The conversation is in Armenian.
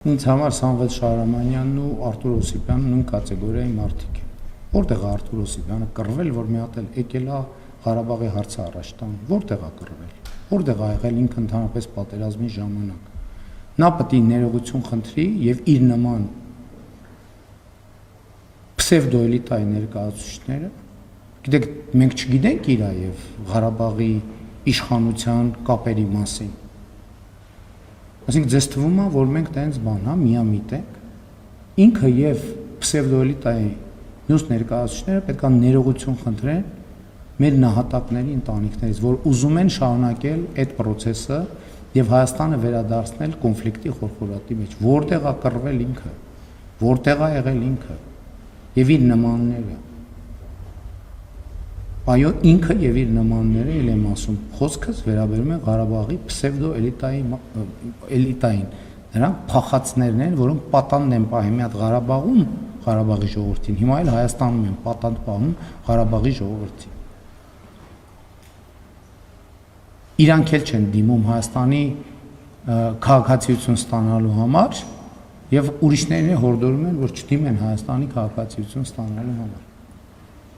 Ինձ համար Սամվել Շահրամանյանն ու Արթուր Օսիպյանը նույն կատեգորիայի մարդիկ են։ Որտեղ է Արթուր Օսիպյանը կռվել, որ մի հատ էլ եկել է Ղարաբաղի հարցը առաջ տան։ Որտեղ է կռվել։ Որտեղ է եղել ինքը ընդհանրապես պատերազմի ժամանակ։ Նա պետք է ներողություն խնդրի եւ իր նման պսևդոէլիտայի ներկայացուցիչները, գիտեք, մենք չգիտենք իրա եւ Ղարաբաղի իշխանության կապերի մասին։ Այսինքն ձեզ թվում է, որ մենք տենց բան, հա, միամիտ ենք։ Ինքը եւ պսևդոէլիտայի մյուս ներկայացուցիչները պետք է ներողություն խնդրեն մեր նահատակների ընտանիքներից, որ ուզում են շարունակել այդ process-ը եւ Հայաստանը վերադարձնել կոնֆլիկտի խորխորատի մեջ։ Որտեղ է կռվել ինքը, որտեղ է եղել ինքը եւ իր նմանները։ Այո, ինքը եւ իր նմանները, ել եմ ասում, խոսքս վերաբերում է Ղարաբաղի պսևդոէլիտային, նրանք փախածներն են, որոնք պատանդ են պահում մի հատ Ղարաբաղում Ղարաբաղի ժողովրդին, հիմա էլ Հայաստանում են պատանդ պահում Ղարաբաղի ժողովրդին։ Իրանք էլ չեն դիմում Հայաստանի քաղաքացիություն ստանալու համար եւ ուրիշներին հորդորում են, որ չդիմեն Հայաստանի քաղաքացիություն ստանալու համար։